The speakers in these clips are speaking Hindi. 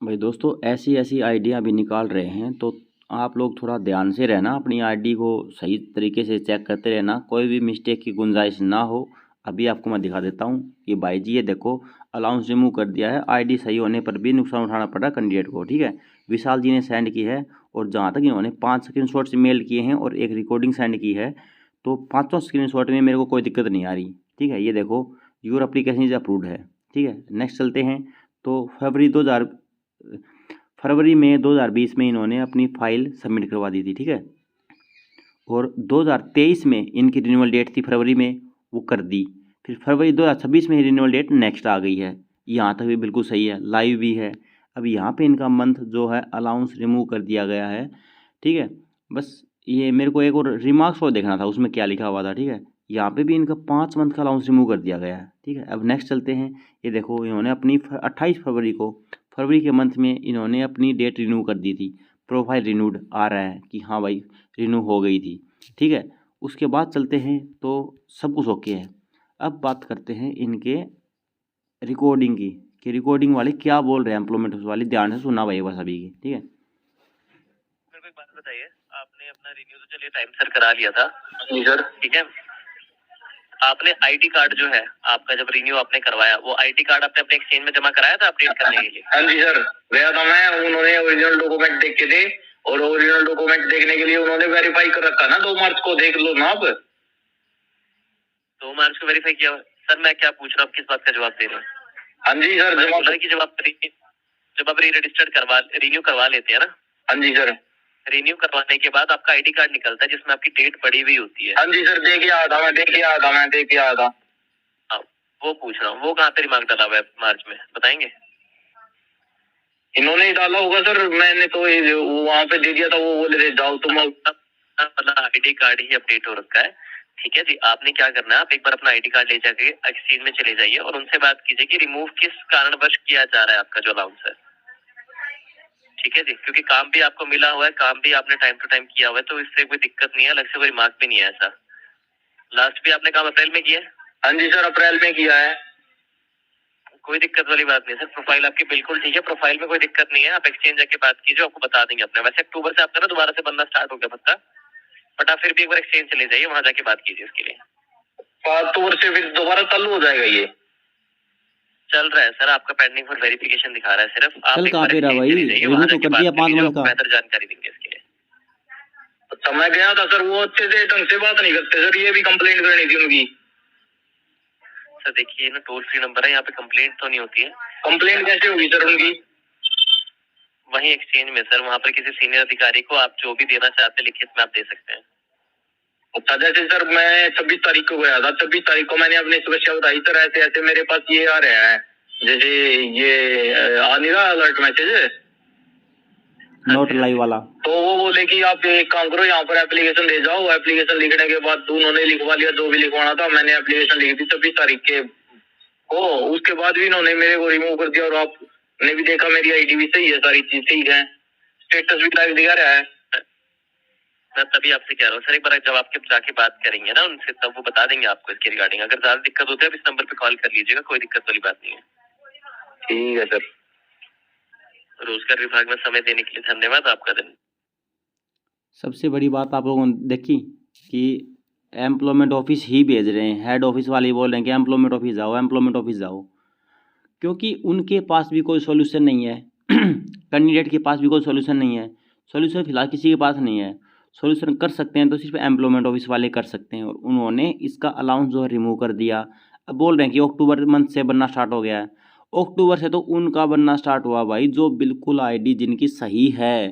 भाई दोस्तों, ऐसी ऐसी आईडियाँ अभी निकाल रहे हैं, तो आप लोग थोड़ा ध्यान से रहना, अपनी आईडी को सही तरीके से चेक करते रहना, कोई भी मिस्टेक की गुंजाइश ना हो। अभी आपको मैं दिखा देता हूँ कि भाई जी ये देखो, अलाउंस रिमूव कर दिया है। आईडी सही होने पर भी नुकसान उठाना पड़ा कैंडिडेट को, ठीक है। विशाल जी ने सेंड की है, और जहाँ तक इन्होंने 5 स्क्रीनशॉट मेल किए हैं और एक रिकॉर्डिंग सेंड की है, तो 5 स्क्रीनशॉट में मेरे को कोई दिक्कत नहीं आ रही, ठीक है। ये देखो, योर अप्लीकेशन इज अप्रूव्ड है, ठीक है। नेक्स्ट चलते हैं। तो फरवरी में 2020 में इन्होंने अपनी फाइल सबमिट करवा दी थी, ठीक है। और 2023 में इनकी रिन्यूअल डेट थी, फरवरी में वो कर दी। फिर फरवरी 2026 में रिन्यूअल डेट नेक्स्ट आ गई है। यहाँ तक भी बिल्कुल सही है, लाइव भी है। अब यहाँ पे इनका मंथ जो है अलाउंस रिमूव कर दिया गया है, ठीक है। बस ये मेरे को एक और रिमार्क्स को देखना था, उसमें क्या लिखा हुआ था, ठीक है। यहाँ पे भी इनका 5 मंथ का अलाउंस रिमूव कर दिया गया है, ठीक है। अब नेक्स्ट चलते हैं। ये देखो, इन्होंने अपनी 28 फरवरी के मंथ में इन्होंने अपनी डेट रिन्यू कर दी थी। प्रोफाइल रिन्यूड आ रहा है कि हाँ भाई रिन्यू हो गई थी, ठीक है। उसके बाद चलते हैं तो सब कुछ ओके है। अब बात करते हैं इनके रिकॉर्डिंग की, कि रिकॉर्डिंग वाले क्या बोल रहे हैं, एम्प्लॉयमेंट वाले। ध्यान से सुनना भाई बस अभी की, ठीक है। मेरे को एक बात बताइए, आपने अपना रिन्यू तो चलिए टाइम सर करा लिया था। जी सर। ठीक है, आपने आईटी कार्ड जो है आपका, जब रिन्यू आपने करवाया, वो आईटी कार्ड आपने अपने एक्सचेंज में जमा कराया था अपडेट करने के लिए? हाँ जी सर, गया था मैं। उन्होंने ओरिजिनल डॉक्यूमेंट देख के थे, और ओरिजिनल डॉक्यूमेंट देखने के लिए उन्होंने वेरीफाई कर रखा ना 2 मार्च को। देख लो ना आप। 2 मार्च को वेरीफाई किया? सर मैं क्या पूछ रहा हूँ, किस बात का जवाब दे रहे हैं? हाँ जी सर, जब आप री रजिस्टर्ड रिन्यू करवा लेते हैं ना। हाँ जी सर। रिन्यू करवाने के बाद आपका आईडी कार्ड निकलता है जिसमें आपकी डेट पड़ी हुई होती है। हाँ जी सर, देख के आया था मैं। हाँ, वो पूछ रहा हूँ, वो कहाँ पे रिमार्क डाला हुआ है मार्च में, बताएंगे? इन्होंने ही डाला होगा सर, मैंने तो वहाँ पे दे दिया था। वो बोले थे जाओ तुम। मतलब आईडी कार्ड ही अपडेट हो रखा है, ठीक है जी। आपने क्या करना है, आप एक बार अपना आईडी कार्ड ले जाके एक्सचेंज में चले जाइए और उनसे बात कीजिए कि रिमूव किस कारणवश किया जा रहा है आपका जो अलाउंस है, ठीक है जी। क्योंकि काम भी आपको मिला हुआ है, काम भी आपने टाइम टू टाइम किया हुआ है, तो इससे कोई दिक्कत नहीं है, अलग से कोई रिमार्क भी नहीं है ऐसा। लास्ट भी आपने काम अप्रैल में किया है? हाँ जी सर, अप्रैल में किया है। कोई दिक्कत वाली बात नहीं सर, प्रोफाइल आपकी बिल्कुल ठीक है, प्रोफाइल में कोई दिक्कत नहीं है। आप एक्सचेंज जाके बात कीजिए, आपको बता देंगे अपने। वैसे अक्टूबर से आपका ना दोबारा से बनना स्टार्ट हो गया पत्ता, बट आप फिर भी एक बार एक्सचेंज चले जाइए, वहां जाके बात कीजिए उसके लिए। अक्टूबर से फिर दोबारा चालू हो जाएगा? ये चल रहा है सर, आपका पेंडिंग फॉर वेरिफिकेशन दिखा रहा है सिर्फ। आप चल एक कहाँ बार पे रहा भाई, रिन्यू तो कर दिया 5 मंथ का। बेहतर जानकारी देंगे इसके लिए। अच्छा, मैं गया था सर, वो अच्छे से ढंग से बात नहीं करते सर। ये भी कंप्लेंट करनी थी उनकी। सर देखिए ना, टोल फ्री नंबर है, यहाँ पे कंप्लेंट तो नहीं होती है। कंप्लेंट कैसे होगी सर उनकी? वही एक्सचेंज में सर, वहाँ पर किसी सीनियर अधिकारी को आप जो भी देना चाहते हैं लिखित में आप दे सकते हैं। अच्छा, जैसे सर मैं 26 तारीख को गया था। 26 तारीख को मैंने अपनी समस्या बताई, सर ऐसे ऐसे मेरे पास ये आ रहा है, जैसे ये आ नहीं रहा अलर्ट मैसेज, नोट लाइव वाला। तो वो बोले कि आप एक काम करो, यहाँ पर एप्लीकेशन ले जाओ। एप्लीकेशन लिखने के बाद उन्होंने लिखवा लिया जो भी लिखवाना था। मैंने एप्लीकेशन लिखी थी 26 तारीख के को। उसके बाद भी इन्होंने मेरे को रिमूव कर दिया, और आपने भी देखा मेरी आईडी भी सही है, सारी चीज ठीक है, स्टेटस भी लाइव दिखा रहा है। मैं तभी आपसे कह रहा हूँ सर, एक बार जब आपके जाके बात करेंगे ना उनसे, तब वो बता देंगे आपको इसके रिगार्डिंग। अगर ज्यादा दिक्कत होती है आप इस नंबर पे कॉल कर लीजिएगा, कोई दिक्कत वाली बात नहीं है। ठीक है सर। रोजगार विभाग में समय देने के लिए धन्यवाद, आपका दिन। सबसे बड़ी बात आप लोगों ने देखी कि एम्प्लॉयमेंट ऑफिस ही भेज रहे हैं, हेड ऑफिस वाले ही बोल रहे हैं कि एम्प्लॉयमेंट ऑफिस जाओ, एम्प्लॉयमेंट ऑफिस जाओ, क्योंकि उनके पास भी कोई सॉल्यूशन नहीं है। कैंडिडेट के पास भी कोई सॉल्यूशन नहीं है। सॉल्यूशन फिलहाल किसी के पास नहीं है। सॉल्यूशन कर सकते हैं तो सिर्फ एम्प्लॉयमेंट ऑफिस वाले कर सकते हैं, और उन्होंने इसका अलाउंस जो है रिमूव कर दिया। अब बोल रहे हैं कि अक्टूबर मंथ से बनना स्टार्ट हो गया है। अक्टूबर से तो उनका बनना स्टार्ट हुआ भाई, जो बिल्कुल आईडी जिनकी सही है।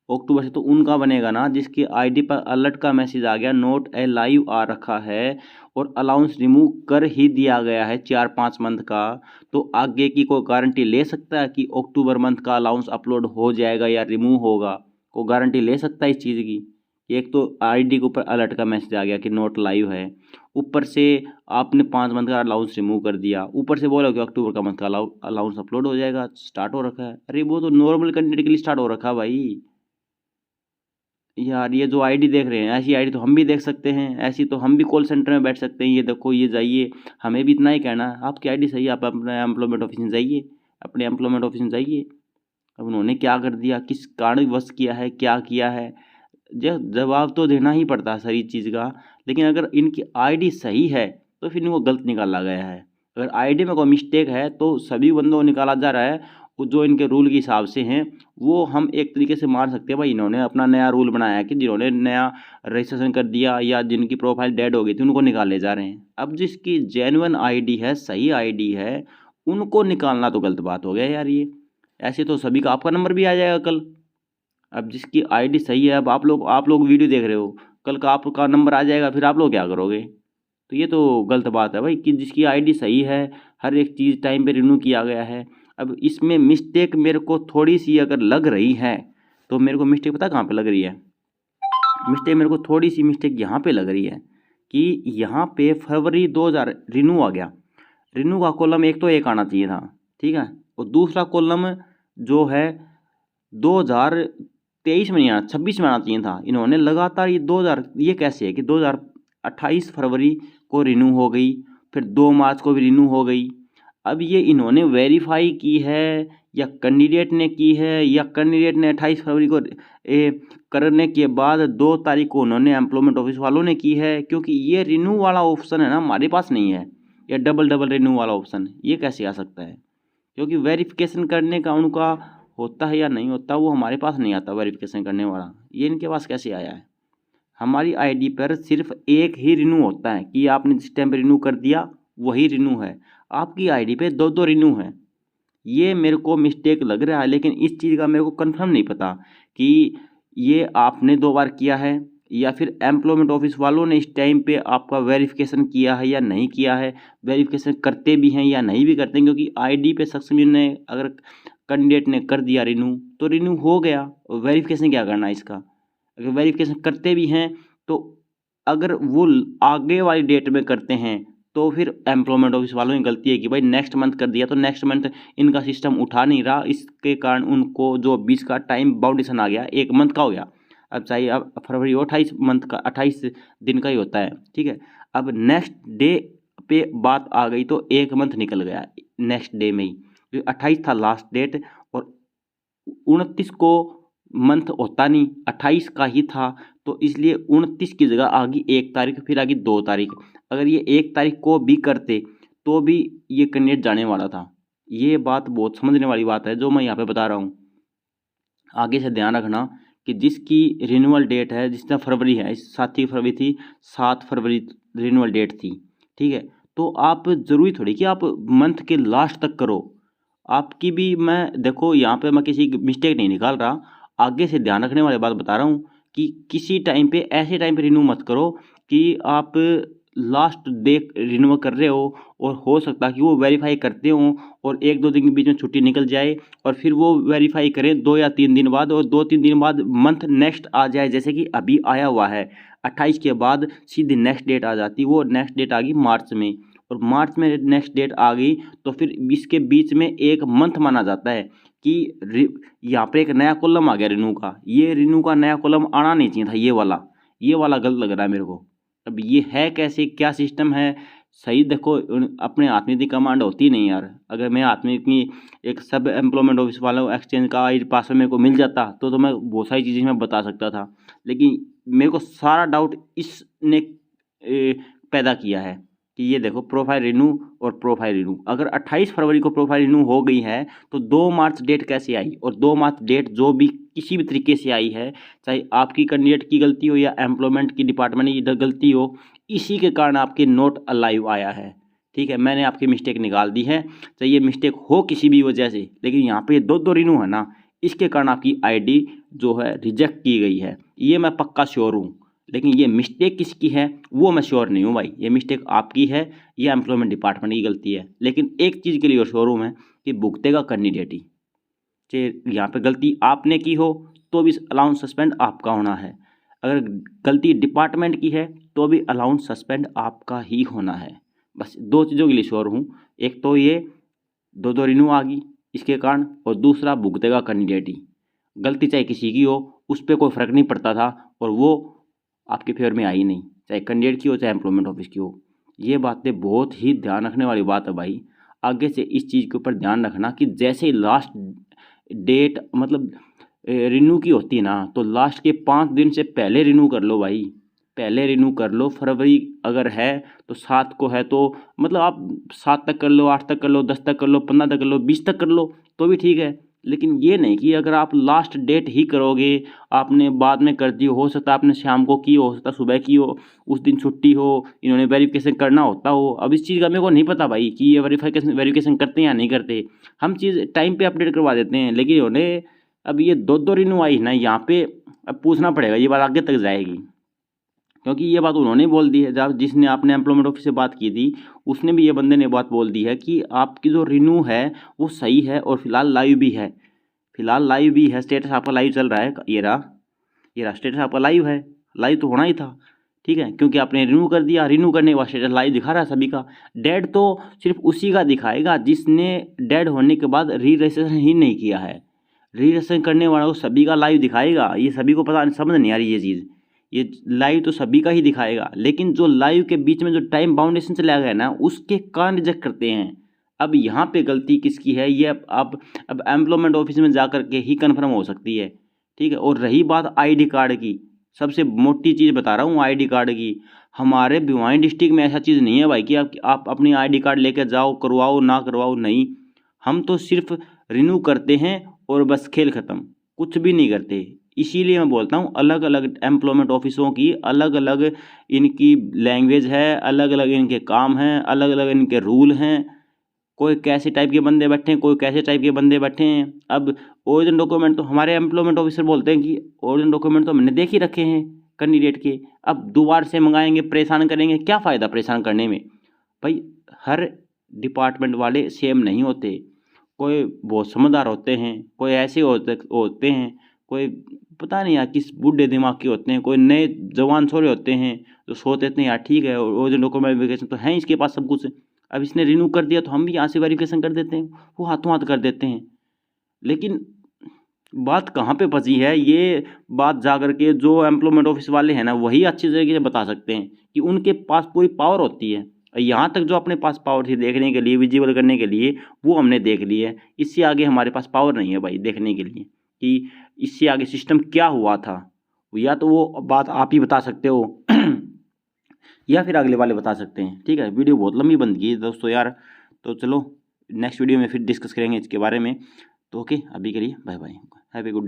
अक्टूबर से तो उनका बनेगा ना, जिसकी आईडी पर अलर्ट का मैसेज आ गया, नोट ए लाइव आ रखा है, और अलाउंस रिमूव कर ही दिया गया है 4-5 मंथ का। तो आगे की कोई गारंटी ले सकता है कि अक्टूबर मंथ का अलाउंस अपलोड हो जाएगा या रिमूव होगा? कोई गारंटी ले सकता है इस चीज़ की? एक तो आईडी के ऊपर अलर्ट का मैसेज आ गया कि नोट लाइव है, ऊपर से आपने 5 मंथ का अलाउंस रिमूव कर दिया, ऊपर से बोला कि अक्टूबर का मंथ का अलाउंस अपलोड हो जाएगा, स्टार्ट हो रखा है। अरे वो तो नॉर्मल कैंडिडेट के लिए स्टार्ट हो रखा है भाई। यार ये जो आईडी देख रहे हैं, ऐसी आईडी तो हम भी देख सकते हैं, ऐसी तो हम भी कॉल सेंटर में बैठ सकते हैं। ये देखो, ये जाइए, हमें भी इतना ही कहना है, आपकी आईडी सही है, आप अपने एम्प्लॉयमेंट ऑफिस में जाइए, अपने एम्प्लॉयमेंट ऑफिस में जाइए, अब उन्होंने क्या कर दिया, किस कारणवश किया है, क्या किया है, जवाब तो देना ही पड़ता है सारी चीज़ का। लेकिन अगर इनकी आईडी सही है तो फिर इनको गलत निकाला गया है। अगर आईडी में कोई मिस्टेक है तो सभी बंदों को निकाला जा रहा है, वो जो इनके रूल के हिसाब से हैं वो हम एक तरीके से मान सकते हैं भाई इन्होंने अपना नया रूल बनाया है कि जिन्होंने नया रजिस्ट्रेशन कर दिया या जिनकी प्रोफाइल डेड हो गई थी उनको निकाले जा रहे हैं। अब जिसकी जेन्युइन आईडी है, सही आईडी है, उनको निकालना तो गलत बात हो गया यार। ये ऐसे तो सभी का आपका नंबर भी आ जाएगा कल। अब जिसकी आईडी सही है, अब आप लोग वीडियो देख रहे हो, कल का आपका नंबर आ जाएगा, फिर आप लोग क्या करोगे? तो ये तो गलत बात है भाई कि जिसकी आईडी सही है, हर एक चीज़ टाइम पे रिन्यू किया गया है। अब इसमें मिस्टेक मेरे को थोड़ी सी अगर लग रही है तो मेरे को मिस्टेक पता कहाँ पे लग रही है? मिस्टेक मेरे को थोड़ी सी मिस्टेक यहाँ पे लग रही है कि यहाँ पे फरवरी 2000 रिन्यू आ गया। रिन्यू का कॉलम एक तो एक आना चाहिए था, ठीक है, और दूसरा कॉलम जो है 2023 में नहीं आना, 26 में आना चाहिए था। इन्होंने लगातार ये कैसे है कि 2028 फरवरी को रिन्यू हो गई, फिर 2 मार्च को भी रिन्यू हो गई। अब ये इन्होंने वेरीफाई की है या कैंडिडेट ने की है, या कैंडिडेट ने 28 फरवरी को करने के बाद 2 तारीख को उन्होंने एम्प्लॉयमेंट ऑफिस वालों ने की है? क्योंकि ये रिन्यू वाला ऑप्शन है ना हमारे पास नहीं है, या डबल रिन्यू वाला ऑप्शन ये कैसे आ सकता है? क्योंकि वेरिफिकेशन करने का उनका होता है या नहीं होता, वो हमारे पास नहीं आता वेरिफिकेशन करने वाला। ये इनके पास कैसे आया है? हमारी आईडी पर सिर्फ एक ही रिन्यू होता है कि आपने जिस टाइम पर रिन्यू कर दिया वही रिन्यू है। आपकी आईडी पे 2 रिन्यू है। ये मेरे को मिस्टेक लग रहा है, लेकिन इस चीज़ का मेरे को कंफर्म नहीं पता कि ये आपने 2 बार किया है या फिर एम्प्लॉयमेंट ऑफिस वालों ने इस टाइम पे आपका वेरिफिकेशन किया है या नहीं किया है, वेरिफिकेशन करते भी हैं या नहीं भी करते हैं। क्योंकि आईडी पे शख्स ने अगर कैंडिडेट ने कर दिया रिन्यू तो रिन्यू हो गया, वेरिफिकेशन क्या करना है इसका? अगर वेरिफिकेशन करते भी हैं तो अगर वो आगे वाली डेट में करते हैं तो फिर एम्प्लॉयमेंट ऑफिस वालों की गलती है कि भाई नेक्स्ट मंथ कर दिया तो नेक्स्ट मंथ इनका सिस्टम उठा नहीं रहा, इसके कारण उनको जो बीच का टाइम बाउंडेशन आ गया, 1 मंथ का हो गया। अब चाहिए अब फरवरी 28 दिन का ही होता है, ठीक है। अब नेक्स्ट डे पे बात आ गई तो 1 मंथ निकल गया नेक्स्ट डे में ही। 28 था लास्ट डेट और 29 को मंथ होता नहीं, 28 का ही था, तो इसलिए 29 की जगह आ गई 1 तारीख, फिर आ गई 2 तारीख। अगर ये 1 तारीख को भी करते तो भी ये कैंडिडेट जाने वाला था। ये बात बहुत समझने वाली बात है जो मैं यहाँ पे बता रहा हूँ। आगे से ध्यान रखना कि जिसकी रिन्यूअल डेट है, जिस तरह फरवरी है, 7 फरवरी थी, 7 फरवरी रिन्यूअल डेट थी, ठीक है। तो आप ज़रूरी थोड़ी कि आप मंथ के लास्ट तक करो। आपकी भी मैं देखो यहाँ पे मैं किसी मिस्टेक नहीं निकाल रहा, आगे से ध्यान रखने वाली बात बता रहा हूँ कि किसी टाइम पे ऐसे टाइम पे रिन्यू मत करो कि आप लास्ट डे रिन्यू कर रहे हो और हो सकता है कि वो वेरीफाई करते हों और 1-2 दिन के बीच में छुट्टी निकल जाए और फिर वो वेरीफाई करें 2 या 3 दिन बाद, और 2-3 दिन बाद मंथ नेक्स्ट आ जाए, जैसे कि अभी आया हुआ है 28 के बाद सीधी नेक्स्ट डेट आ जाती। वो नेक्स्ट डेट आ गई मार्च में, और मार्च में नेक्स्ट डेट आ गई तो फिर इसके बीच में 1 मंथ माना जाता है कि यहाँ पर एक नया कॉलम आ गया रिन्यू का। ये रिन्यू का नया कॉलम आना नहीं चाहिए था, ये वाला गलत लग रहा है मेरे को। अब ये है कैसे, क्या सिस्टम है सही? देखो अपने हाथ में इतनी कमांड होती नहीं यार। अगर मेरे हाथ में इतनी एक सब एम्प्लॉयमेंट ऑफिस वालों एक्सचेंज का पासवर्ड मेरे को मिल जाता तो मैं बहुत सारी चीज़ें मैं बता सकता था, लेकिन मेरे को सारा डाउट इसने पैदा किया है कि ये देखो प्रोफाइल रिन्यू और प्रोफाइल रिन्यू। अगर 28 फरवरी को प्रोफाइल रिन्यू हो गई है तो 2 मार्च डेट कैसे आई? और 2 मार्च डेट जो भी किसी भी तरीके से आई है, चाहे आपकी कैंडिडेट की गलती हो या एम्प्लॉयमेंट की डिपार्टमेंट की गलती हो, इसी के कारण आपके नोट अलाइव आया है, ठीक है। मैंने आपकी मिस्टेक निकाल दी है, चाहे ये मिस्टेक हो किसी भी वजह से, लेकिन यहाँ पे 2 रिन्यू है ना, इसके कारण आपकी आईडी जो है रिजेक्ट की गई है, ये मैं पक्का श्योर हूँ। लेकिन ये मिस्टेक किसकी है वो मैं श्योर नहीं हूँ भाई, ये मिस्टेक आपकी है या एम्प्लॉयमेंट डिपार्टमेंट की गलती है। लेकिन एक चीज़ के लिए श्योर हूँ मैं कि भुगतेगा कैंडिडेट ही, चाहे यहाँ पे गलती आपने की हो तो भी अलाउंस सस्पेंड आपका होना है, अगर गलती डिपार्टमेंट की है तो भी अलाउंस सस्पेंड आपका ही होना है। बस 2 चीज़ों के लिए श्योर हूँ, एक तो ये 2 रिन्यू आ गई इसके कारण, और दूसरा भुगतेगा कैंडिडेट ही। गलती चाहे किसी की हो उस पर कोई फ़र्क नहीं पड़ता था और वो आपके फेवर में आई नहीं, चाहे कैंडिडेट की हो चाहे एम्प्लॉयमेंट ऑफिस की हो। ये बातें बहुत ही ध्यान रखने वाली बात है भाई। आगे से इस चीज़ के ऊपर ध्यान रखना कि जैसे ही लास्ट डेट मतलब रिन्यू की होती है ना, तो लास्ट के 5 दिन से पहले रिन्यू कर लो भाई, पहले रिन्यू कर लो। फरवरी अगर है तो 7 को है तो मतलब आप 7 तक कर लो, 8 तक कर लो, 10 तक कर लो, 15 तक कर लो, 20 तक कर लो तो भी ठीक है। लेकिन ये नहीं कि अगर आप लास्ट डेट ही करोगे, आपने बाद में कर दी, हो सकता है आपने शाम को की हो सकता है सुबह की हो, उस दिन छुट्टी हो, इन्होंने वेरिफिकेशन करना होता हो। अब इस चीज़ का मेरे को नहीं पता भाई कि ये वेरिफिकेशन करते हैं या नहीं करते। हम चीज़ टाइम पे अपडेट करवा देते हैं, लेकिन इन्होंने अब ये 2-2 रिन्यू आई ना यहाँ पे, अब पूछना पड़ेगा, ये बात आगे तक जाएगी, क्योंकि ये बात उन्होंने बोल दी है। जब जिसने आपने एम्प्लॉयमेंट ऑफिस से बात की थी, उसने भी, ये बंदे ने बात बोल दी है कि आपकी जो रिन्यू है वो सही है और फिलहाल लाइव भी है, फिलहाल लाइव भी है, स्टेटस आपका लाइव चल रहा है। ये रहा स्टेटस आपका लाइव है, लाइव तो होना ही था, ठीक है, क्योंकि आपने रिन्यू कर दिया, रिन्यू करने के बाद स्टेटस लाइव दिखा रहा है सभी का। डेड तो सिर्फ उसी का दिखाएगा जिसने डेड होने के बाद री रजिस्ट्रेशन ही नहीं किया है। री रजिस्ट्रेशन करने वाला को सभी का लाइव दिखाएगा, ये सभी को पता समझ नहीं आ रही ये चीज़। ये लाइव तो सभी का ही दिखाएगा, लेकिन जो लाइव के बीच में जो टाइम बाउंडेशन चला गया ना, उसके कारण रिजेक्ट करते हैं। अब यहाँ पे गलती किसकी है, ये अब एम्प्लॉयमेंट ऑफिस में जा कर के ही कन्फर्म हो सकती है, ठीक है। और रही बात आईडी कार्ड की, सबसे मोटी चीज़ बता रहा हूँ आईडी कार्ड की। हमारे भिवानी डिस्ट्रिक्ट में ऐसा चीज़ नहीं है भाई कि आप अपनी आईडी कार्ड लेकर जाओ, करवाओ ना करवाओ, नहीं। हम तो सिर्फ रिन्यू करते हैं और बस खेल ख़त्म, कुछ भी नहीं करते। इसीलिए मैं बोलता हूँ अलग अलग एम्प्लॉयमेंट ऑफिसों की अलग अलग इनकी लैंग्वेज है, अलग अलग इनके काम हैं, अलग अलग इनके रूल हैं। कोई कैसे टाइप के बंदे बैठे हैं, कोई कैसे टाइप के बंदे बैठे हैं। अब ओरिजिनल डॉक्यूमेंट तो हमारे एम्प्लॉयमेंट ऑफिसर बोलते हैं कि ओरिजिनल डॉक्यूमेंट तो हमने देख ही रखे हैं कैंडिडेट के, अब दोबारा से मंगाएंगे, परेशान करेंगे, क्या फ़ायदा परेशान करने में। भाई हर डिपार्टमेंट वाले सेम नहीं होते, कोई बहुत समझदार होते हैं, कोई ऐसे होते हैं, कोई पता नहीं यार किस बूढ़े दिमाग के होते हैं, कोई नए जवान छोरे होते हैं जो सोचते हैं यार ठीक है ओरिजिनल डॉक्यूमेंट वेरिफिकेशन तो है इसके पास सब कुछ, अब इसने रिन्यू कर दिया तो हम भी यहाँ से वेरिफिकेशन कर देते हैं, वो हाथों हाथ कर देते हैं। लेकिन बात कहाँ पे फंसी है, ये बात जा कर के जो एम्प्लॉयमेंट ऑफिस वाले हैं ना, वही अच्छी तरीके से बता सकते हैं कि उनके पास पूरी पावर होती है। यहाँ तक जो अपने पास पावर थी देखने के लिए, विजिबल करने के लिए, वो हमने देख ली है। इससे आगे हमारे पास पावर नहीं है भाई देखने के लिए कि इससे आगे सिस्टम क्या हुआ था। या तो वो बात आप ही बता सकते हो या फिर अगले वाले बता सकते हैं, ठीक है। वीडियो बहुत लंबी बन गई दोस्तों यार, तो चलो नेक्स्ट वीडियो में फिर डिस्कस करेंगे इसके बारे में। तो ओके, अभी के लिए bye bye, have a good.